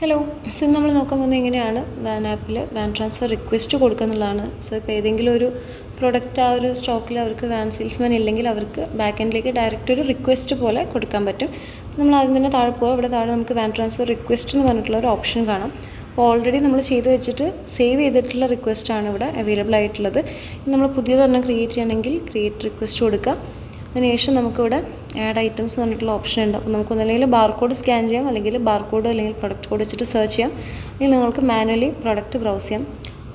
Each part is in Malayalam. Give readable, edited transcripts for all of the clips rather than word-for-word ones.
ഹലോ. സോ നമ്മൾ നോക്കാൻ പോകുന്നത് എങ്ങനെയാണ് വാൻ ആപ്പിൽ വാൻ ട്രാൻസ്ഫർ റിക്വസ്റ്റ് കൊടുക്കുക എന്നുള്ളതാണ്. സോ ഇപ്പോൾ ഏതെങ്കിലും ഒരു പ്രോഡക്റ്റ് ആ ഒരു സ്റ്റോക്കിൽ അവർക്ക് വാൻ സെയിൽസ്മാൻ ഇല്ലെങ്കിൽ അവർക്ക് ബാക്ക് എൻഡിലേക്ക് ഡയറക്റ്റ് ഒരു റിക്വസ്റ്റ് പോലെ കൊടുക്കാൻ പറ്റും. നമ്മൾ ആദ്യം തന്നെ താഴെ പോകുക. ഇവിടെ താഴെ നമുക്ക് വാൻ ട്രാൻസ്ഫർ റിക്വസ്റ്റ് എന്ന് പറഞ്ഞിട്ടുള്ള ഒരു ഓപ്ഷൻ കാണാം. അപ്പോൾ ഓൾറെഡി നമ്മൾ ചെയ്ത് വെച്ചിട്ട് സേവ് ചെയ്തിട്ടുള്ള റിക്വസ്റ്റാണ് ഇവിടെ അവൈലബിൾ ആയിട്ടുള്ളത്. നമ്മൾ പുതിയതൊരെണ്ണം ക്രിയേറ്റ് ചെയ്യണമെങ്കിൽ ക്രിയേറ്റ് റിക്വസ്റ്റ് കൊടുക്കുക. അതിനുശേഷം നമുക്കിവിടെ ആഡ് ഐറ്റംസ് എന്ന് പറഞ്ഞിട്ടുള്ള ഓപ്ഷൻ ഉണ്ട്. അപ്പോൾ നമുക്ക് ഒന്നല്ലെങ്കിൽ ബാർകോഡ് സ്കാൻ ചെയ്യാം, അല്ലെങ്കിൽ ബാർകോഡ് അല്ലെങ്കിൽ പ്രൊഡക്റ്റ് കോഡ് വെച്ചിട്ട് സെർച്ച് ചെയ്യാം, അല്ലെങ്കിൽ നിങ്ങൾക്ക് മാനുവലി പ്രൊഡക്റ്റ് ബ്രൗസ് ചെയ്യാം.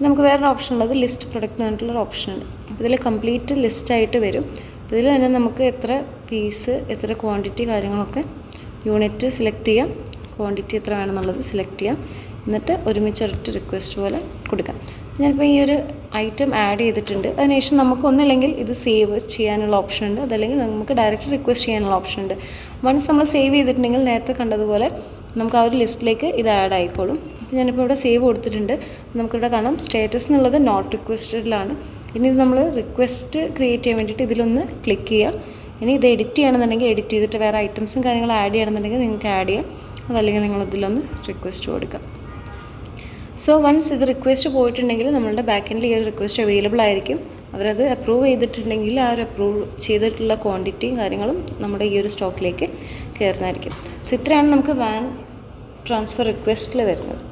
നമുക്ക് വേറൊരു ഓപ്ഷൻ ഉള്ളത് ലിസ്റ്റ് പ്രൊഡക്റ്റ് എന്ന് പറഞ്ഞിട്ടുള്ളൊരു ഓപ്ഷൻ ഉണ്ട്. അപ്പോൾ ഇതിൽ കംപ്ലീറ്റ് ലിസ്റ്റായിട്ട് വരും. ഇതിൽ തന്നെ നമുക്ക് എത്ര പീസ്, എത്ര ക്വാണ്ടിറ്റി, കാര്യങ്ങളൊക്കെ യൂണിറ്റ് സെലക്ട് ചെയ്യാം, ക്വാണ്ടിറ്റി എത്ര വേണമെന്നുള്ളത് സെലക്ട് ചെയ്യാം, എന്നിട്ട് ഒരുമിച്ച് ഒരൊറ്റ റിക്വസ്റ്റ് പോലെ കൊടുക്കാം. ഞാനിപ്പോൾ ഈ ഒരു ഐറ്റം ആഡ് ചെയ്തിട്ടുണ്ട്. അതിനുശേഷം നമുക്ക് ഒന്നില്ലെങ്കിൽ ഇത് സേവ് ചെയ്യാനുള്ള ഓപ്ഷൻ ഉണ്ട്, അതല്ലെങ്കിൽ നമുക്ക് ഡയറക്റ്റ് റിക്വസ്റ്റ് ചെയ്യാനുള്ള ഓപ്ഷൻ ഉണ്ട്. വൺസ് നമ്മൾ സേവ് ചെയ്തിട്ടുണ്ടെങ്കിൽ നേരത്തെ കണ്ടതുപോലെ നമുക്ക് ആ ഒരു ലിസ്റ്റിലേക്ക് ഇത് ആഡ് ആയിക്കോളും. അപ്പോൾ ഞാനിപ്പോൾ ഇവിടെ സേവ് കൊടുത്തിട്ടുണ്ട്. നമുക്കിവിടെ കാണാം സ്റ്റാറ്റസ് എന്നുള്ളത് നോട്ട് റിക്വസ്റ്റഡിലാണ്. ഇനി ഇത് നമ്മൾ റിക്വസ്റ്റ് ക്രിയേറ്റ് ചെയ്യാൻ വേണ്ടിയിട്ട് ഇതിലൊന്ന് ക്ലിക്ക് ചെയ്യുക. ഇനി ഇത് എഡിറ്റ് ചെയ്യണമെന്നുണ്ടെങ്കിൽ എഡിറ്റ് ചെയ്തിട്ട് വേറെ ഐറ്റംസും കാര്യങ്ങളും ആഡ് ചെയ്യണമെന്നുണ്ടെങ്കിൽ നിങ്ങൾക്ക് ആഡ് ചെയ്യാം, അതല്ലെങ്കിൽ നിങ്ങളിതിലൊന്ന് റിക്വസ്റ്റ് കൊടുക്കാം. സോ വൺസ് ഇത് റിക്വസ്റ്റ് പോയിട്ടുണ്ടെങ്കിൽ നമ്മളുടെ ബാക്ക് എൻഡിൽ ഈ ഒരു റിക്വസ്റ്റ് അവൈലബിൾ ആയിരിക്കും. അവരത് അപ്രൂവ് ചെയ്തിട്ടുണ്ടെങ്കിൽ ആ ഒരു അപ്രൂവ് ചെയ്തിട്ടുള്ള ക്വാണ്ടിറ്റിയും കാര്യങ്ങളും നമ്മുടെ ഈ ഒരു സ്റ്റോക്കിലേക്ക് കയറുന്നതായിരിക്കും. സോ ഇത്രയാണ് നമുക്ക് വാൻ ട്രാൻസ്ഫർ റിക്വസ്റ്റിൽ വരുന്നത്.